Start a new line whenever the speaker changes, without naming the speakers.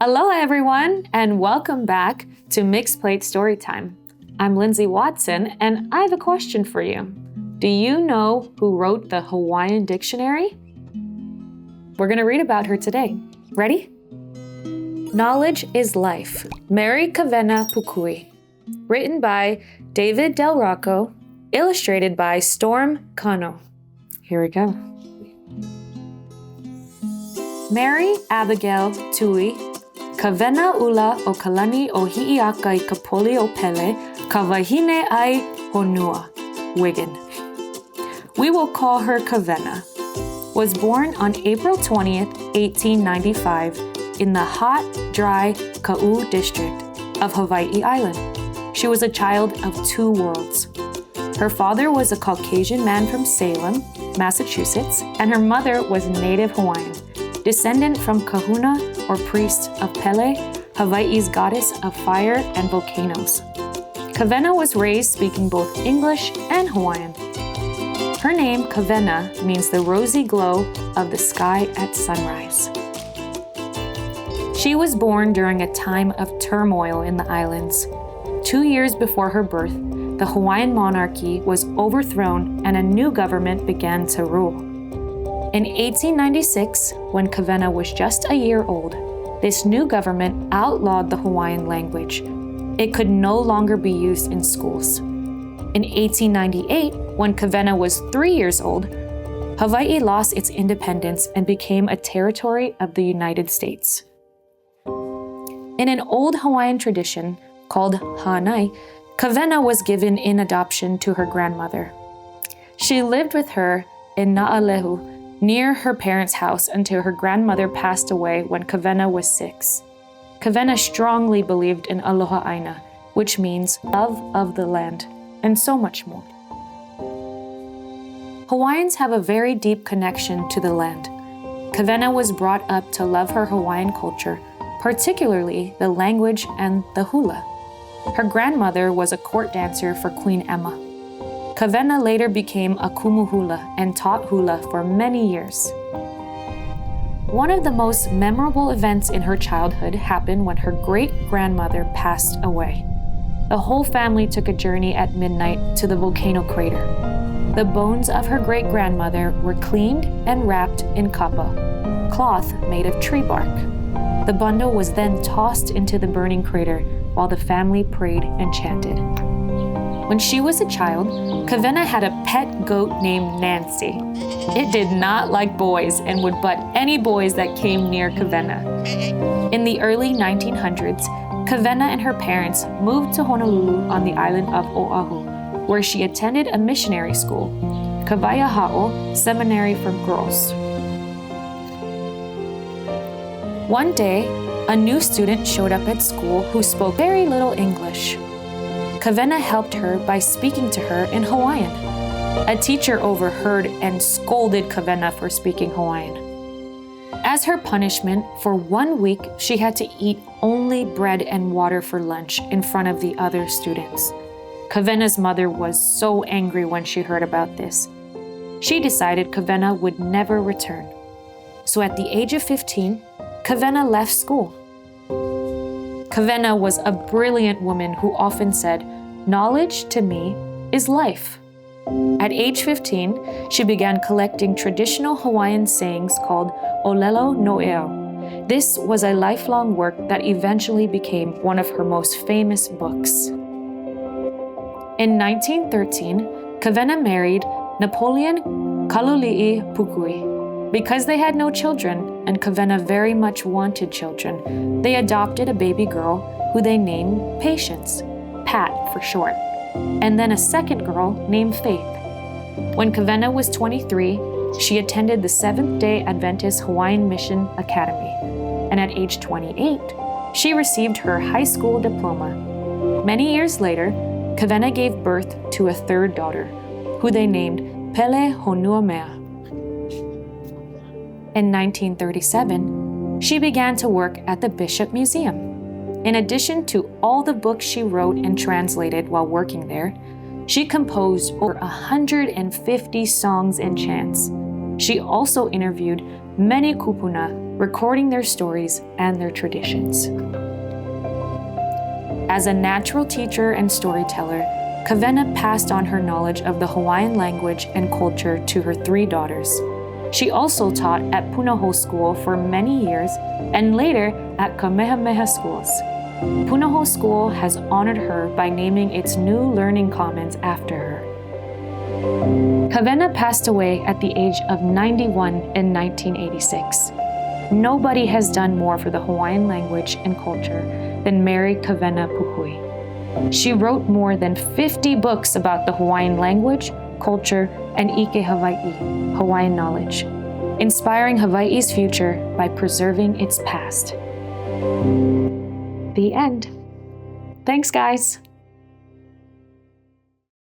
Aloha everyone, and welcome back to Mixed Plate Storytime. I'm Lindsay Watson, and I have a question for you. Do you know who wrote the Hawaiian dictionary? We're going to read about her today. Ready? Knowledge is Life, Mary Kawena Pukui. Written by David Del Rocco, illustrated by Storm Kano. Here we go. Mary Abigail Tui, Kawena ula o kalani o hi'iaka I kapoli o pele, ka wahine ai honua, Wigan. We will call her Kawena. Was born on April 20th, 1895 in the hot, dry Kau district of Hawaii Island. She was a child of two worlds. Her father was a Caucasian man from Salem, Massachusetts, and her mother was native Hawaiian, descendant from Kahuna or priest of Pele, Hawaii's goddess of fire and volcanoes. Kawena was raised speaking both English and Hawaiian. Her name, Kawena, means the rosy glow of the sky at sunrise. She was born during a time of turmoil in the islands. 2 years before her birth, the Hawaiian monarchy was overthrown and a new government began to rule. In 1896, when Kawena was just a year old, this new government outlawed the Hawaiian language. It could no longer be used in schools. In 1898, when Kawena was 3 years old, Hawaii lost its independence and became a territory of the United States. In an old Hawaiian tradition called hānai, Kawena was given in adoption to her grandmother. She lived with her in Na'alehu, near her parents' house until her grandmother passed away when Kawena was 6. Kawena strongly believed in aloha aina, which means love of the land, and so much more. Hawaiians have a very deep connection to the land. Kawena was brought up to love her Hawaiian culture, particularly the language and the hula. Her grandmother was a court dancer for Queen Emma. Kawena later became a kumuhula and taught hula for many years. One of the most memorable events in her childhood happened when her great-grandmother passed away. The whole family took a journey at midnight to the volcano crater. The bones of her great-grandmother were cleaned and wrapped in kapa, cloth made of tree bark. The bundle was then tossed into the burning crater while the family prayed and chanted. When she was a child, Kawena had a pet goat named Nancy. It did not like boys and would butt any boys that came near Kawena. In the early 1900s, Kawena and her parents moved to Honolulu on the island of Oahu, where she attended a missionary school, Kawaiʻa Ha'o Seminary for Girls. One day, a new student showed up at school who spoke very little English. Kawena helped her by speaking to her in Hawaiian. A teacher overheard and scolded Kawena for speaking Hawaiian. As her punishment, for 1 week, she had to eat only bread and water for lunch in front of the other students. Kawena's mother was so angry when she heard about this. She decided Kawena would never return. So at the age of 15, Kawena left school. Kawena was a brilliant woman who often said, "Knowledge to me is life." At age 15, she began collecting traditional Hawaiian sayings called Olelo No'eo. This was a lifelong work that eventually became one of her most famous books. In 1913, Kawena married Napoleon Kaluli'i Pukui. Because they had no children, and Kawena very much wanted children, they adopted a baby girl who they named Patience, Pat for short, and then a second girl named Faith. When Kawena was 23, she attended the Seventh-day Adventist Hawaiian Mission Academy, and at age 28, she received her high school diploma. Many years later, Kawena gave birth to a third daughter, who they named Pele Honuamea. In 1937, she began to work at the Bishop Museum. In addition to all the books she wrote and translated while working there, she composed over 150 songs and chants. She also interviewed many kupuna recording their stories and their traditions. As a natural teacher and storyteller, Kawena passed on her knowledge of the Hawaiian language and culture to her 3 daughters. She also taught at Punahou School for many years and later at Kamehameha Schools. Punahou School has honored her by naming its new learning commons after her. Kawena passed away at the age of 91 in 1986. Nobody has done more for the Hawaiian language and culture than Mary Kawena Pukui. She wrote more than 50 books about the Hawaiian language, culture, and Ike Hawaii, Hawaiian knowledge, inspiring Hawaii's future by preserving its past. The end. Thanks, guys.